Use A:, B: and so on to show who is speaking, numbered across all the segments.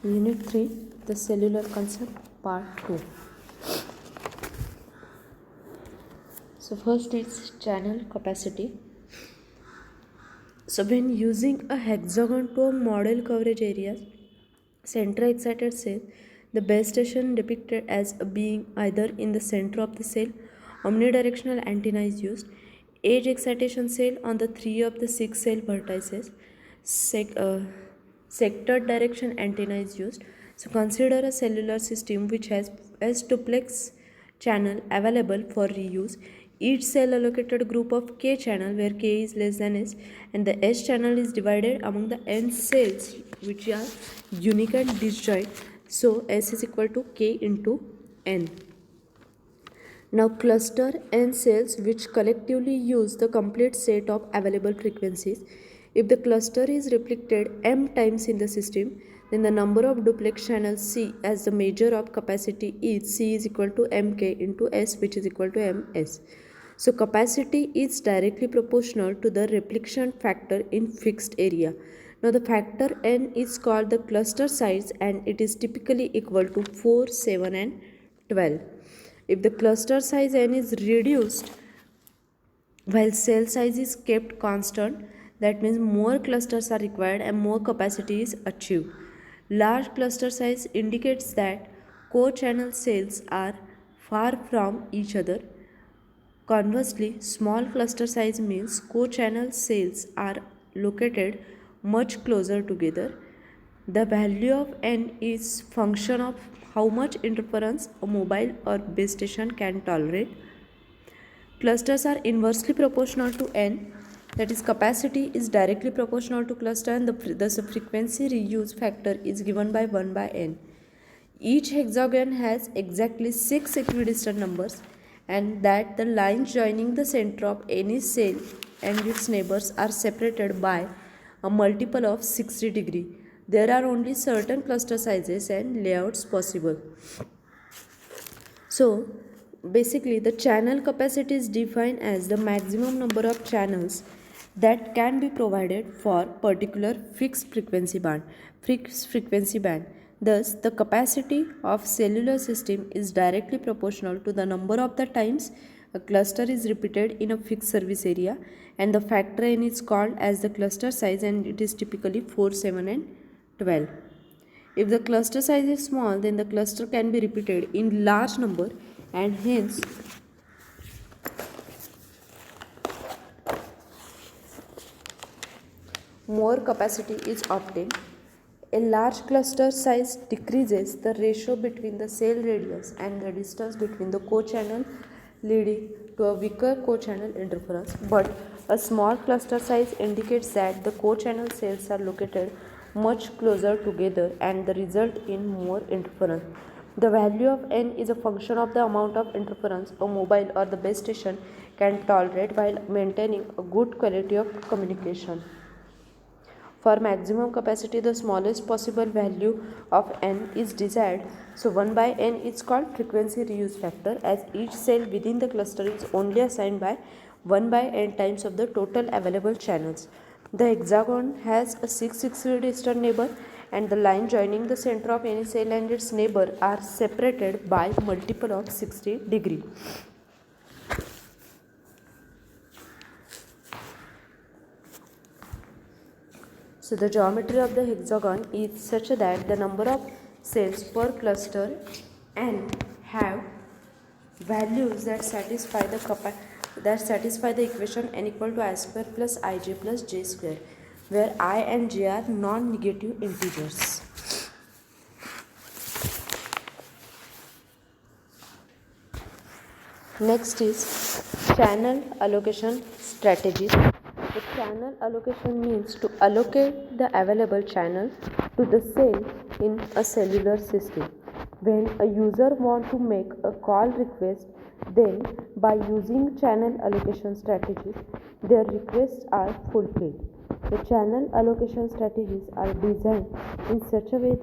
A: Unit 3, the cellular concept, part 2. So first is channel capacity. So when using a hexagon to a model coverage area, center excited cell, the base station depicted as being either in the center of the cell, omnidirectional antenna is used, edge excitation cell on the 3 of the 6 cell vertices, sector direction antenna is used. So consider a cellular system which has S-duplex channel available for reuse. Each cell allocated group of K channel where K is less than S, and the S channel is divided among the N cells which are unique and disjoint. So S is equal to K into N. Now cluster N cells which collectively use the complete set of available frequencies. If the cluster is replicated M times in the system, then the number of duplex channels C as the measure of capacity is C is equal to Mk into S, which is equal to Ms. So capacity is directly proportional to the replication factor in fixed area. Now the factor N is called the cluster size and it is typically equal to 4, 7 and 12. If the cluster size N is reduced while cell size is kept constant, that means more clusters are required and more capacity is achieved. Large cluster size indicates that co-channel cells are far from each other. Conversely, small cluster size means co-channel cells are located much closer together. The value of N is function of how much interference a mobile or base station can tolerate. Clusters are inversely proportional to N, that is capacity is directly proportional to cluster and thus the frequency reuse factor is given by 1 by N. Each hexagon has exactly 6 equidistant numbers and that the lines joining the center of any cell and its neighbors are separated by a multiple of 60 degree. There are only certain cluster sizes and layouts possible. So basically the channel capacity is defined as the maximum number of channels that can be provided for particular fixed frequency band. Thus, the capacity of cellular system is directly proportional to the number of the times a cluster is repeated in a fixed service area, and the factor N is called as the cluster size and it is typically 4, 7 and 12. If the cluster size is small, then the cluster can be repeated in large number and hence more capacity is obtained. A large cluster size decreases the ratio between the cell radius and the distance between the co-channel, leading to a weaker co-channel interference, but a small cluster size indicates that the co-channel cells are located much closer together and the result in more interference. The value of N is a function of the amount of interference a mobile or the base station can tolerate while maintaining a good quality of communication. For maximum capacity, the smallest possible value of N is desired. So 1 by N is called frequency reuse factor as each cell within the cluster is only assigned by 1 by N times of the total available channels. The hexagon has a 6 equidistant neighbor and the line joining the center of any cell and its neighbor are separated by multiple of 60 degree. So the geometry of the hexagon is such that the number of cells per cluster N have values that satisfy the equation N equal to I square plus Ij plus J square, where I and J are non-negative integers. Next is channel allocation strategies. The channel allocation means to allocate the available channel to the cell in a cellular system. When a user wants to make a call request, then by using channel allocation strategies, their requests are fulfilled. The channel allocation strategies are designed in such a way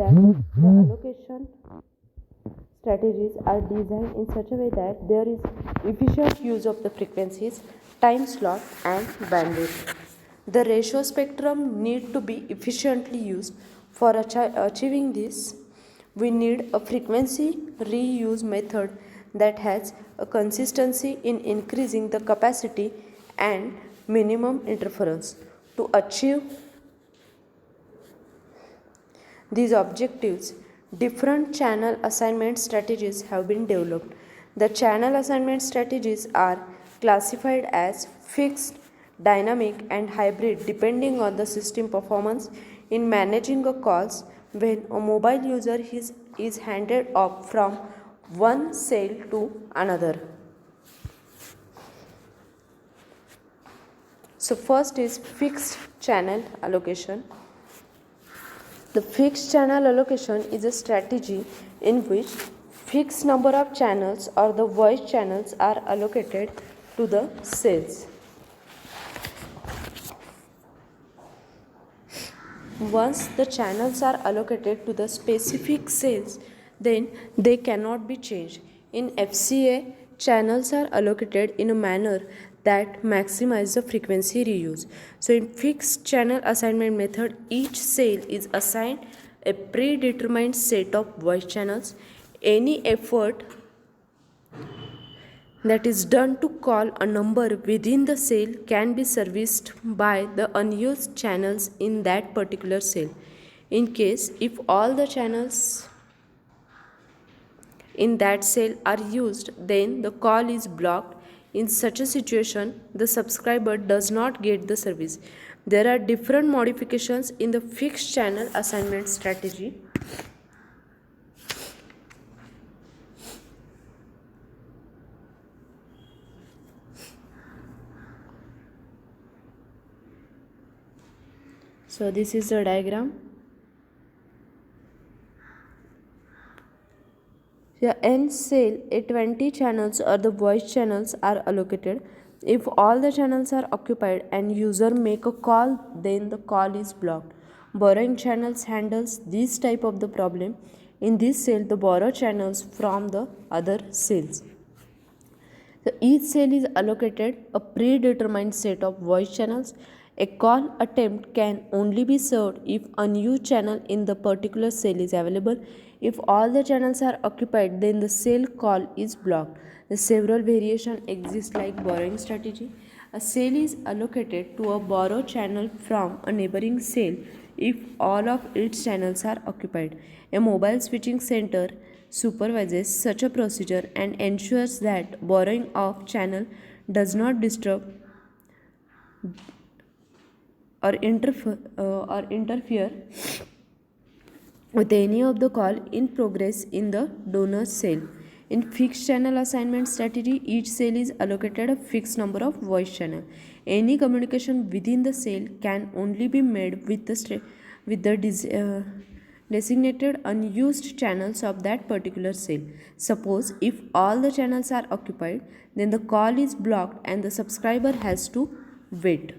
A: that there is efficient use of the frequencies, time slot and bandwidth. The ratio spectrum need to be efficiently used For achieving this, we need a frequency reuse method that has a consistency in increasing the capacity and minimum interference. To achieve these objectives, different channel assignment strategies have been developed. The channel assignment strategies are classified as fixed, dynamic, and hybrid depending on the system performance. In managing a calls, when a mobile user is handed off from one cell to another. So, first is fixed channel allocation. The fixed channel allocation is a strategy in which fixed number of channels or the voice channels are allocated to the cells. Once the channels are allocated to the specific cells, then they cannot be changed. In FCA, channels are allocated in a manner that maximizes the frequency reuse. So in fixed channel assignment method, each cell is assigned a predetermined set of voice channels. Any effort that is done to call a number within the cell can be serviced by the unused channels in that particular cell. In case if all the channels in that cell are used, then the call is blocked. In such a situation, the subscriber does not get the service. There are different modifications in the fixed channel assignment strategy. So this is the diagram. Here in cell, a 20 channels or the voice channels are allocated. If all the channels are occupied and user make a call, then the call is blocked. Borrowing channels handles this type of the problem. In this cell, the borrow channels from the other cells. So each cell is allocated a predetermined set of voice channels. A call attempt can only be served if a new channel in the particular cell is available. If all the channels are occupied, then the cell call is blocked. The several variations exist like borrowing strategy. A cell is allocated to a borrow channel from a neighboring cell if all of its channels are occupied. A mobile switching center supervises such a procedure and ensures that borrowing of channel does not disturb or interfere with any of the call in progress in the donor cell. In fixed channel assignment strategy, each cell is allocated a fixed number of voice channel. Any communication within the cell can only be made with the designated unused channels of that particular cell. Suppose if all the channels are occupied, then the call is blocked and the subscriber has to wait.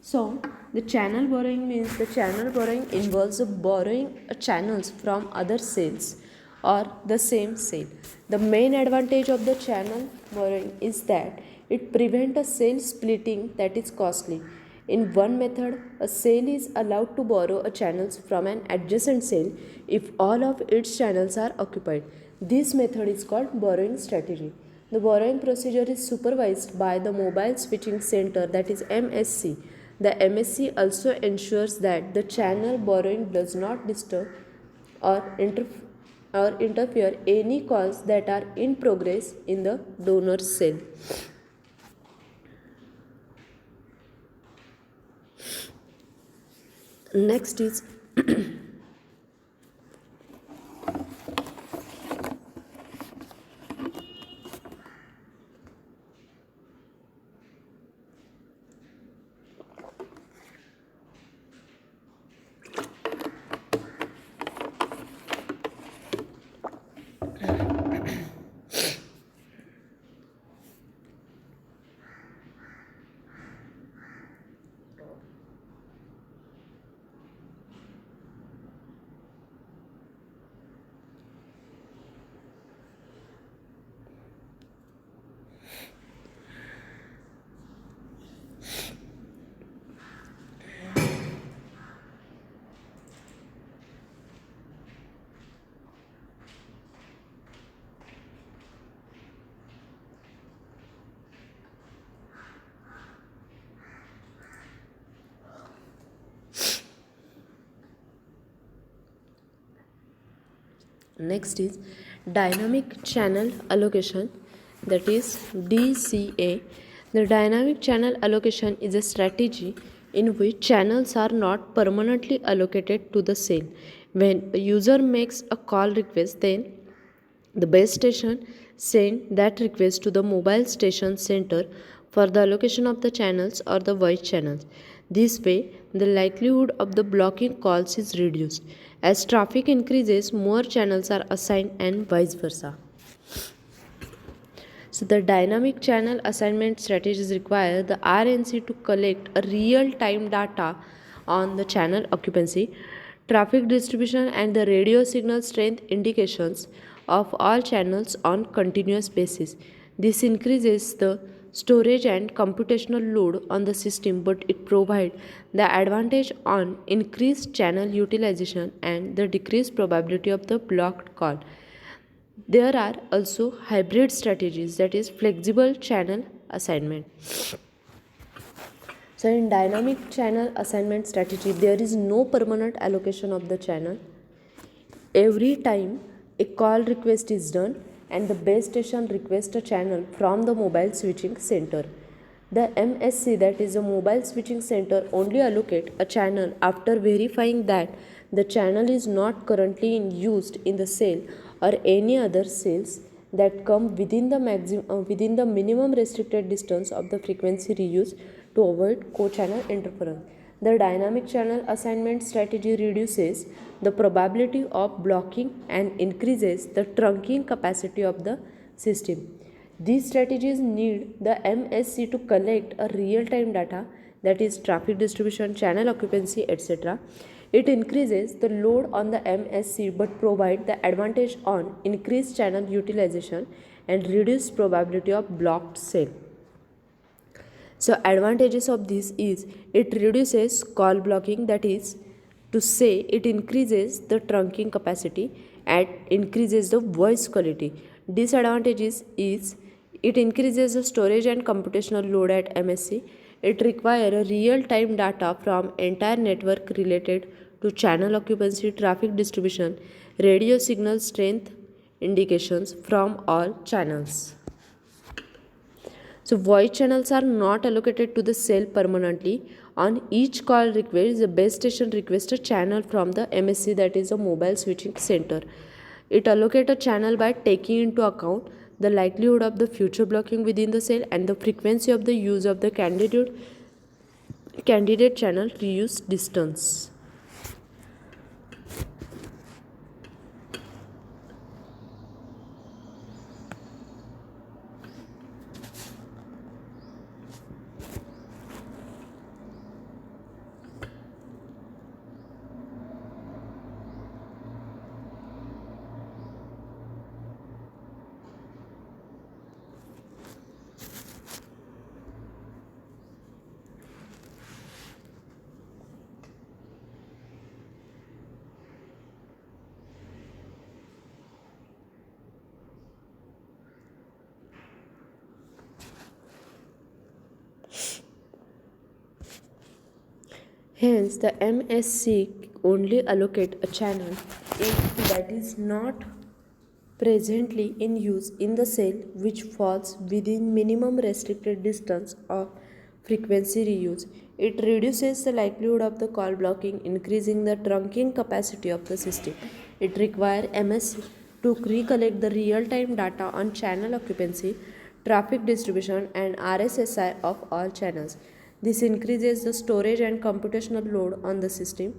A: So, the channel borrowing means the channel borrowing involves borrowing channels from other cells or the same cell. The main advantage of the channel borrowing is that it prevents a cell splitting that is costly. In one method, a cell is allowed to borrow a channels from an adjacent cell if all of its channels are occupied. This method is called borrowing strategy. The borrowing procedure is supervised by the Mobile Switching Center, that is MSC. The MSC also ensures that the channel borrowing does not disturb or interfere any calls that are in progress in the donor cell. Next is Next is dynamic channel allocation, that is DCA. The dynamic channel allocation is a strategy in which channels are not permanently allocated to the cell. When a user makes a call request, then the base station send that request to the mobile station center for the allocation of the channels or the voice channels. This way, the likelihood of the blocking calls is reduced. As traffic increases, more channels are assigned and vice versa. So, the dynamic channel assignment strategies require the RNC to collect a real time data on the channel occupancy, traffic distribution, and the radio signal strength indications of all channels on continuous basis. This increases the storage and computational load on the system, but it provides the advantage on increased channel utilization and the decreased probability of the blocked call. There are also hybrid strategies, that is flexible channel assignment. So in dynamic channel assignment strategy, there is no permanent allocation of the channel. Every time a call request is done and the base station requests a channel from the mobile switching center. The MSC, that is a mobile switching center, only allocate a channel after verifying that the channel is not currently in used in the cell or any other cells that come within the minimum restricted distance of the frequency reuse to avoid co-channel interference. The dynamic channel assignment strategy reduces the probability of blocking and increases the trunking capacity of the system. These strategies need the MSC to collect a real-time data, that is traffic distribution, channel occupancy, etc. It increases the load on the MSC but provide the advantage on increased channel utilization and reduced probability of blocked cell. So advantages of this is it reduces call blocking, that is to say it increases the trunking capacity and increases the voice quality. Disadvantages is it increases the storage and computational load at MSC. It requires real-time data from entire network related to channel occupancy, traffic distribution, radio signal strength indications from all channels. So voice channels are not allocated to the cell permanently. On each call request, the base station requests a channel from the MSC, that is a mobile switching center. It allocates a channel by taking into account the likelihood of the future blocking within the cell and the frequency of the use of the candidate channel reuse distance. Hence, the MSC only allocate a channel if that is not presently in use in the cell which falls within minimum restricted distance of frequency reuse. It reduces the likelihood of the call blocking, increasing the trunking capacity of the system. It requires MSC to recollect the real-time data on channel occupancy, traffic distribution, and RSSI of all channels. This increases the storage and computational load on the system,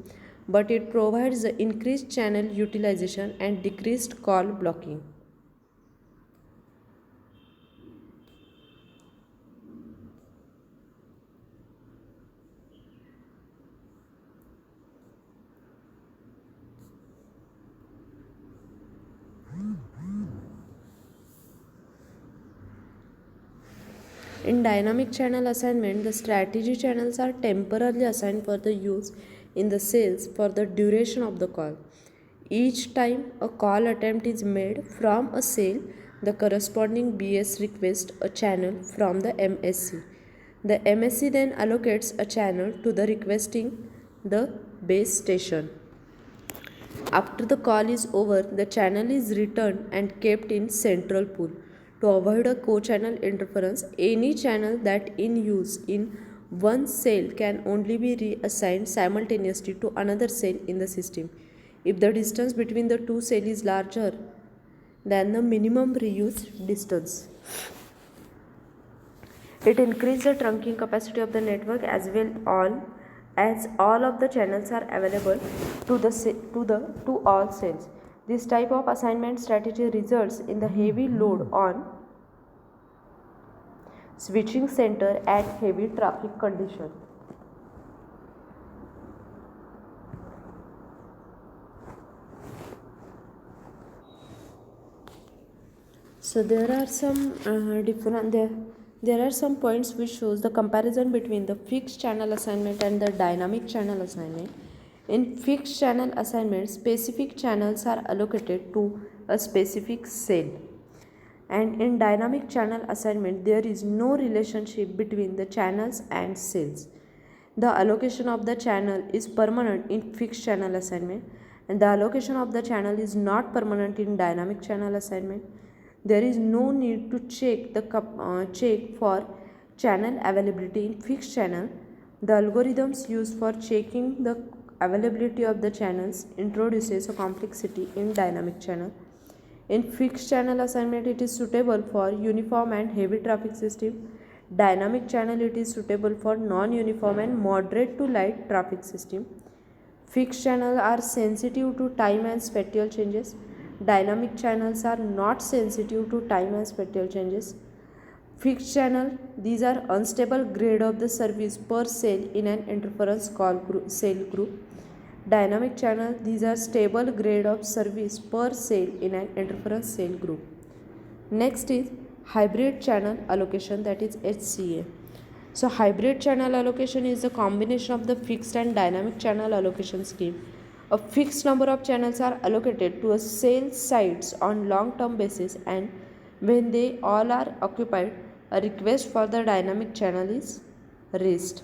A: but it provides the increased channel utilization and decreased call blocking. In dynamic channel assignment, the strategy channels are temporarily assigned for the use in the cells for the duration of the call. Each time a call attempt is made from a cell, the corresponding BS requests a channel from the MSC. The MSC then allocates a channel to the requesting the base station. After the call is over, the channel is returned and kept in central pool. To avoid a co-channel interference, any channel that in use in one cell can only be reassigned simultaneously to another cell in the system if the distance between the two cells is larger than the minimum reuse distance. It increases the trunking capacity of the network as all of the channels are available to all cells. This type of assignment strategy results in the heavy load on switching center at heavy traffic condition. So there are some there are some points which shows the comparison between the fixed channel assignment and the dynamic channel assignment. In fixed channel assignment, specific channels are allocated to a specific cell, and in dynamic channel assignment there is no relationship between the channels and cells. The allocation of the channel is permanent in fixed channel assignment, and the allocation of the channel is not permanent in dynamic channel assignment. There is no need to check for channel availability in fixed channel. The algorithms used for checking the availability of the channels introduces a complexity in dynamic channel. In fixed channel assignment, it is suitable for uniform and heavy traffic system. Dynamic channel, it is suitable for non-uniform and moderate to light traffic system. Fixed channels are sensitive to time and spatial changes. Dynamic channels are not sensitive to time and spatial changes. Fixed channel, these are unstable grade of the service per cell in an interference cell group. Dynamic channel, these are stable grade of service per cell in an interference cell group. Next is hybrid channel allocation, that is HCA. So hybrid channel allocation is the combination of the fixed and dynamic channel allocation scheme. A fixed number of channels are allocated to a cell sites on long-term basis, and when they all are occupied, a request for the dynamic channel is raised.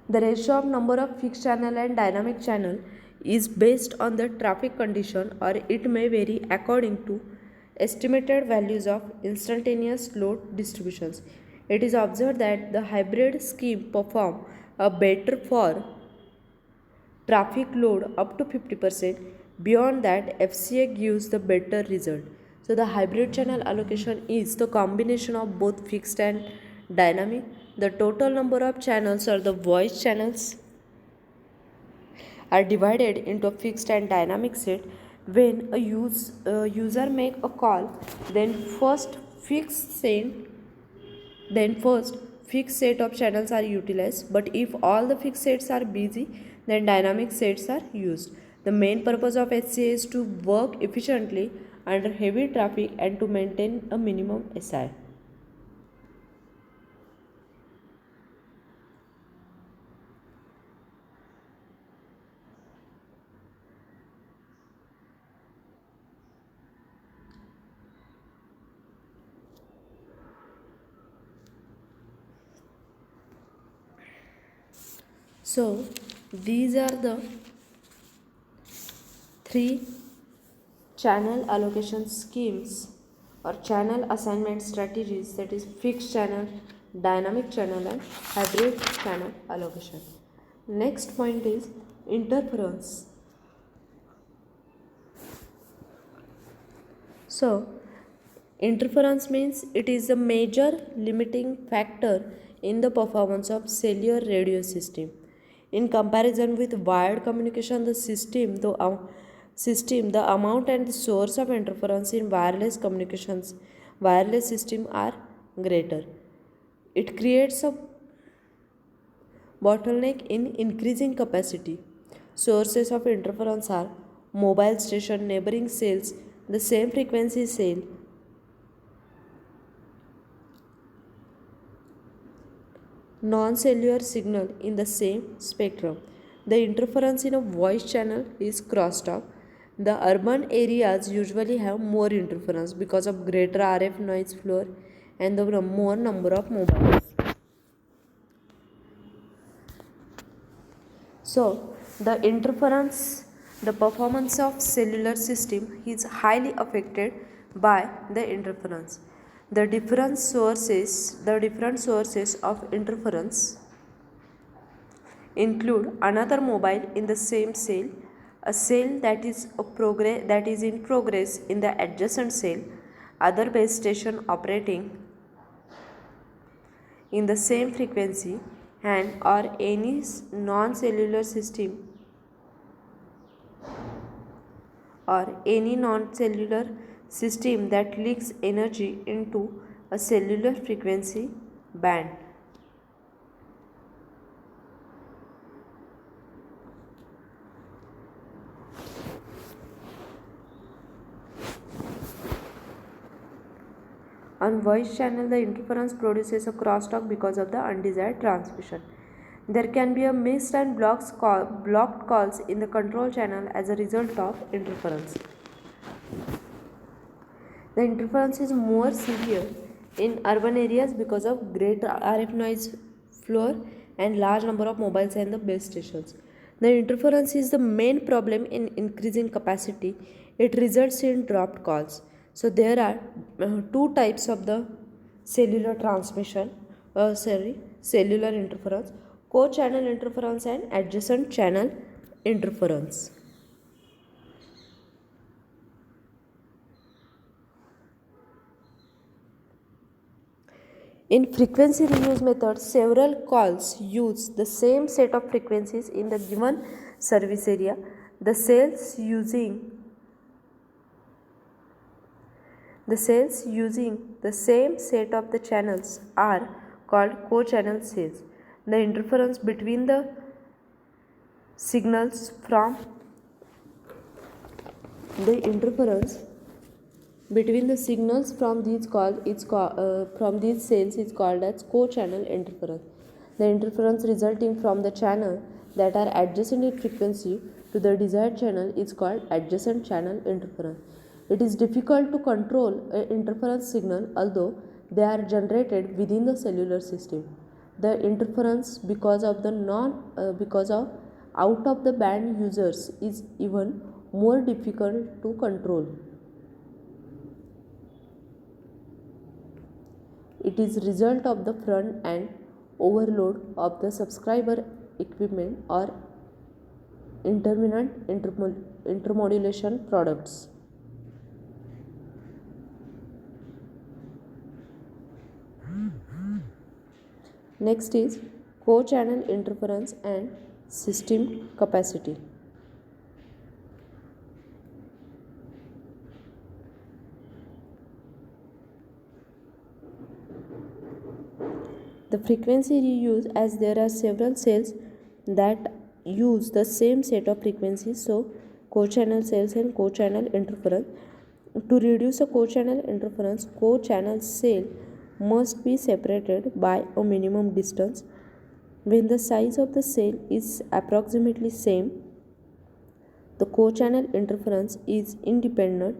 A: The ratio of number of fixed channel and dynamic channel is based on the traffic condition, or it may vary according to estimated values of instantaneous load distributions. It is observed that the hybrid scheme perform a better for traffic load up to 50%. Beyond that, FCA gives the better result. So the hybrid channel allocation is the combination of both fixed and dynamic. The total number of channels or the voice channels are divided into a fixed and dynamic set. When a user make a call, then first fixed set of channels are utilized, but if all the fixed sets are busy, then dynamic sets are used. The main purpose of HCA is to work efficiently under heavy traffic and to maintain a minimum SI. So these are the three channel allocation schemes or channel assignment strategies, that is fixed channel, dynamic channel and hybrid channel allocation. Next point is interference. So interference means it is a major limiting factor in the performance of cellular radio system. In comparison with wired communication, the amount and the source of interference in wireless system are greater. It creates a bottleneck in increasing capacity. Sources of interference are mobile station, neighboring cells, the same frequency cell, non-cellular signal in the same spectrum. The interference in a voice channel is crosstalk. The urban areas usually have more interference because of greater RF noise floor and the more number of mobiles. So the interference The performance of cellular system is highly affected by the interference. The different sources of interference include another mobile in the same cell, a cell that is in progress in the adjacent cell, other base station operating in the same frequency, and or any non-cellular system that leaks energy into a cellular frequency band. On voice channel, the interference produces a crosstalk because of the undesired transmission. There can be a missed and blocked calls in the control channel as a result of interference. The interference is more severe in urban areas because of great RF noise floor and large number of mobiles and the base stations. The interference is the main problem in increasing capacity. It results in dropped calls. So there are two types of the cellular transmission, cellular interference: co-channel interference and adjacent channel interference. In frequency reuse method, several calls use the same set of frequencies in the given service area. The cells using the same set of the channels are called co-channel cells. The interference between the signals from these cells is called as co-channel interference. The interference resulting from the channel that are adjacent in frequency to the desired channel is called adjacent channel interference. It is difficult to control an interference signal, although they are generated within the cellular system. The interference because of out of the band users is even more difficult to control. It is result of the front end overload of the subscriber equipment or intermittent intermodulation products. Next is co-channel interference and system capacity. The frequency reuse, as there are several cells that use the same set of frequencies, so co-channel cells and co-channel interference. To reduce a co-channel interference, co-channel cell must be separated by a minimum distance. When the size of the cell is approximately same, the co-channel interference is independent.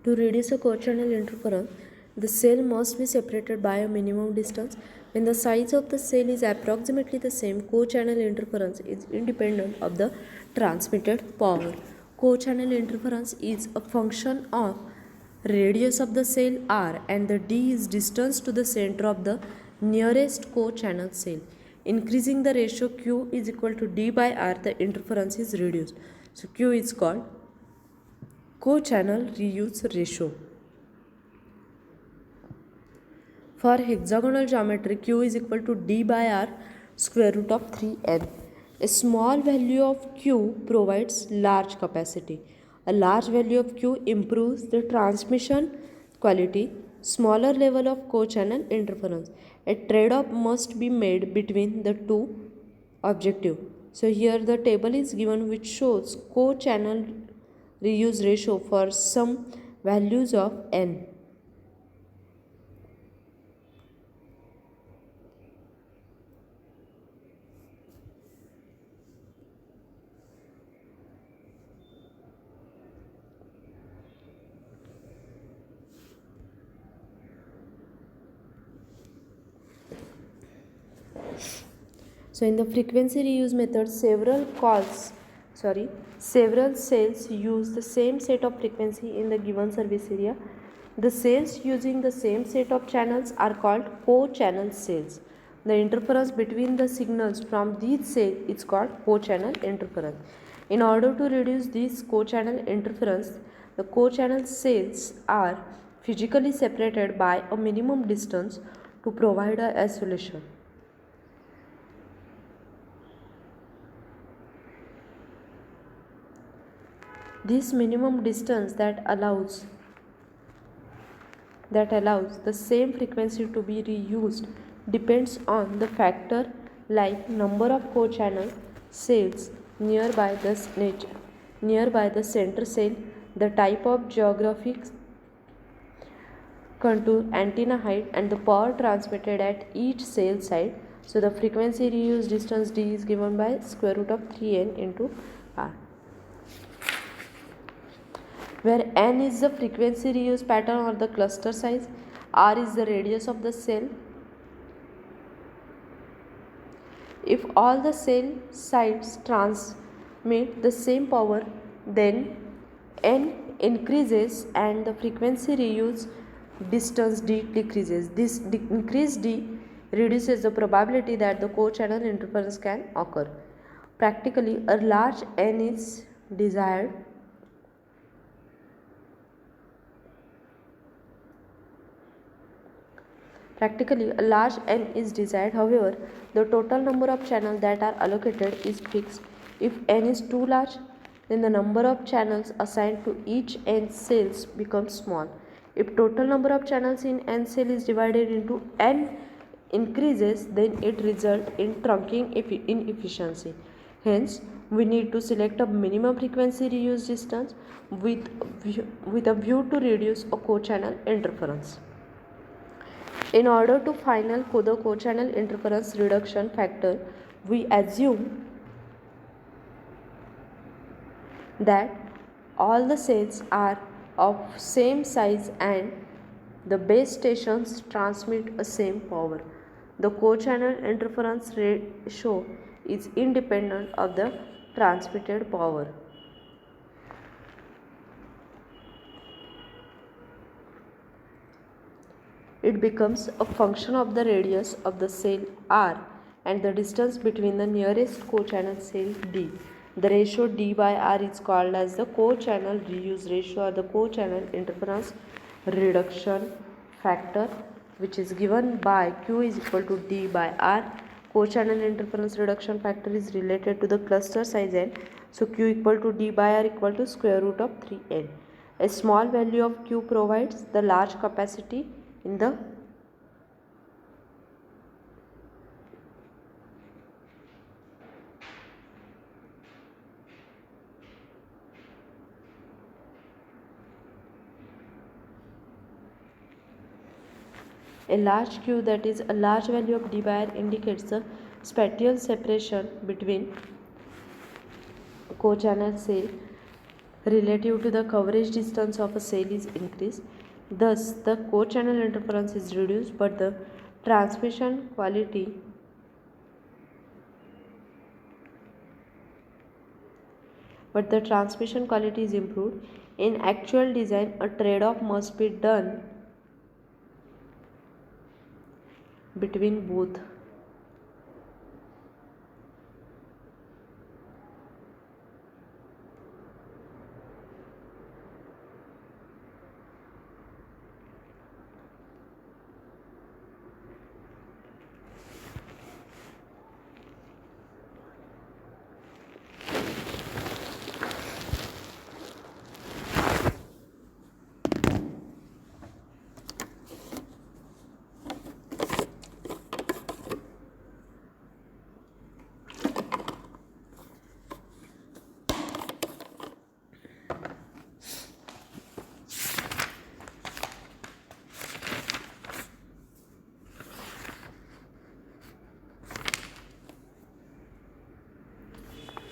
A: To reduce a co-channel interference, the cell must be separated by a minimum distance. When the size of the cell is approximately the same, co-channel interference is independent of the transmitted power. Co-channel interference is a function of radius of the cell R, and the D is distance to the center of the nearest co-channel cell. Increasing the ratio Q is equal to D by R, the interference is reduced. So Q is called co-channel reuse ratio. For hexagonal geometry, Q is equal to D by R square root of 3n. A small value of Q provides large capacity. A large value of Q improves the transmission quality. Smaller level of co-channel interference. A trade-off must be made between the two objective. So here the table is given which shows co-channel reuse ratio for some values of n. So in the frequency reuse method, several cells use the same set of frequency in the given service area. The cells using the same set of channels are called co-channel cells. The interference between the signals from these cells is called co-channel interference. In order to reduce this co-channel interference, the co-channel cells are physically separated by a minimum distance to provide a isolation. This minimum distance that allows the same frequency to be reused depends on the factor like number of co-channel cells nearby the center cell, the type of geographic contour, antenna height, and the power transmitted at each cell site. So the frequency reuse distance D is given by square root of 3n into R, where n is the frequency reuse pattern or the cluster size, r is the radius of the cell. If all the cell sites transmit the same power, then n increases and the frequency reuse distance d decreases. This increased d reduces the probability that the co-channel interference can occur. Practically, a large n is desired However, the total number of channels that are allocated is fixed. If n is too large, then the number of channels assigned to each n cells becomes small. If total number of channels in n cell is divided into n increases, then it results in trunking inefficiency. Hence, we need to select a minimum frequency reuse distance with a view to reduce a co-channel interference. In order to final the co-channel interference reduction factor, we assume that all the cells are of same size and the base stations transmit a same power. The co-channel interference ratio is independent of the transmitted power. It becomes a function of the radius of the cell R and the distance between the nearest co-channel cell D. The ratio D by R is called as the co-channel reuse ratio or the co-channel interference reduction factor, which is given by Q is equal to D by R. Co-channel interference reduction factor is related to the cluster size n. So Q equal to D by R equal to square root of 3n. A small value of Q provides the large capacity in the a large Q, that is a large value of D by R, indicates the spatial separation between co-channel cell relative to the coverage distance of a cell is increased. Thus, the co-channel interference is reduced, but the transmission quality is improved. In actual design, a trade-off must be done between both.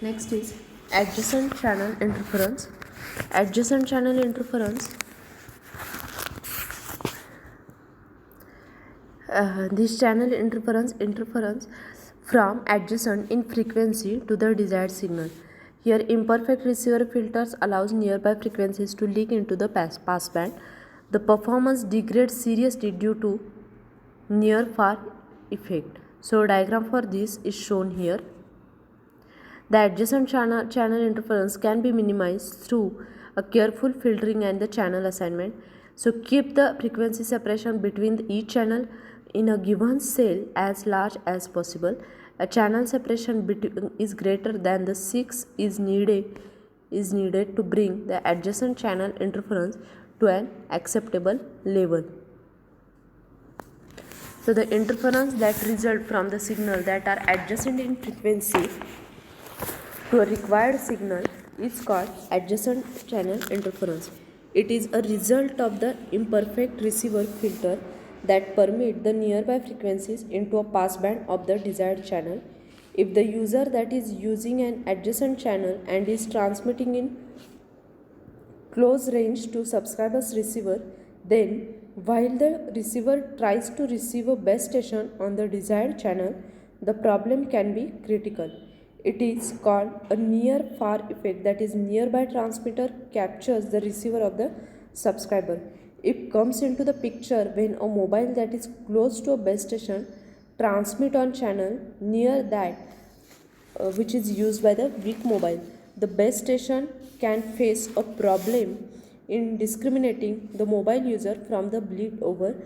A: Next is adjacent channel interference. Adjacent channel interference. This channel interference from adjacent in frequency to the desired signal. Here, imperfect receiver filters allows nearby frequencies to leak into the passband. The performance degrades seriously due to near-far effect. So, diagram for this is shown here. The adjacent channel interference can be minimized through a careful filtering and the channel assignment. So keep the frequency separation between each channel in a given cell as large as possible. A channel separation is greater than the 6 is needed to bring the adjacent channel interference to an acceptable level. So the interference that result from the signal that are adjacent in frequency to a required signal is called adjacent channel interference. It is a result of the imperfect receiver filter that permit the nearby frequencies into a passband of the desired channel. If the user that is using an adjacent channel and is transmitting in close range to subscriber's receiver, then while the receiver tries to receive a base station on the desired channel, the problem can be critical. It is called a near-far effect, that is nearby transmitter captures the receiver of the subscriber. It comes into the picture when a mobile that is close to a base station transmit on channel near that which is used by the weak mobile. The base station can face a problem in discriminating the mobile user from the bleed over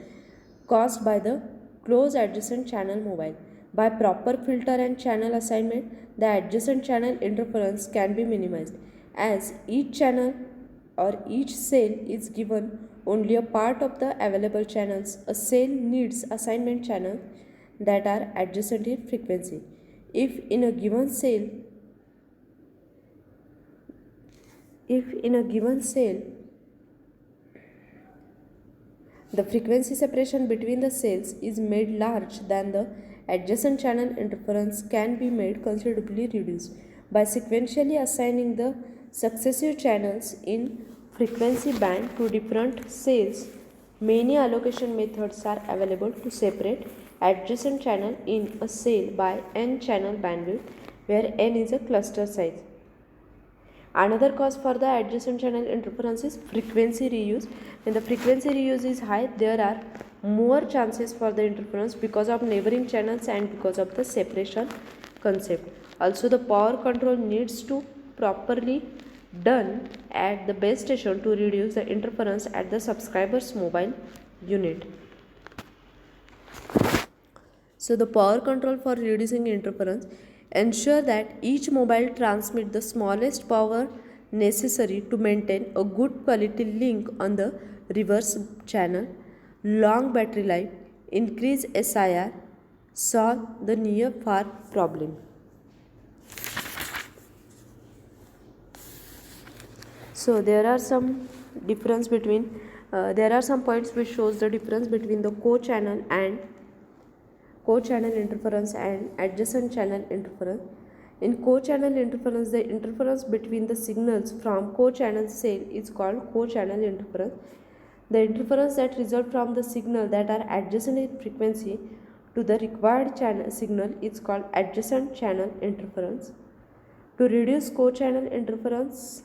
A: caused by the close adjacent channel mobile. By proper filter and channel assignment, the adjacent channel interference can be minimized. As each channel or each cell is given only a part of the available channels, a cell needs assignment channels that are adjacent in frequency. If in a given cell the frequency separation between the cells is made large, then the adjacent channel interference can be made considerably reduced. By sequentially assigning the successive channels in frequency band to different cells, many allocation methods are available to separate adjacent channel in a cell by n channel bandwidth, where n is a cluster size. Another cause for the adjacent channel interference is frequency reuse. When the frequency reuse is high, there are more chances for the interference because of neighboring channels and because of the separation concept. Also, the power control needs to properly done at the base station to reduce the interference at the subscriber's mobile unit. So the power control for reducing interference ensure that each mobile transmit the smallest power necessary to maintain a good quality link on the reverse channel, long battery life, increase SIR, solve the near-far problem. So there are some difference between there are some points which shows the difference between the co-channel interference and adjacent channel interference. In co-channel interference, the interference between the signals from co-channel cell is called co-channel interference. The interference that result from the signal that are adjacent in frequency to the required channel signal is called adjacent channel interference. To reduce co-channel interference,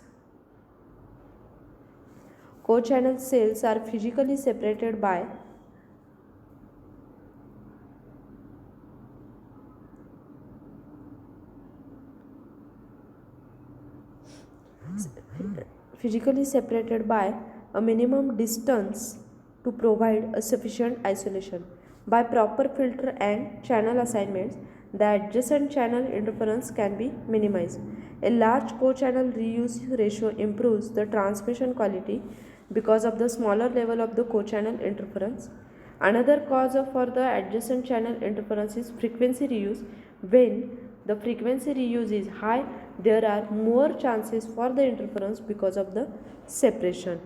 A: co-channel cells are physically separated by a minimum distance to provide a sufficient isolation. By proper filter and channel assignments, the adjacent channel interference can be minimized. A large co-channel reuse ratio improves the transmission quality because of the smaller level of the co-channel interference. Another cause for the adjacent channel interference is frequency reuse. When the frequency reuse is high, there are more chances for the interference because of the separation.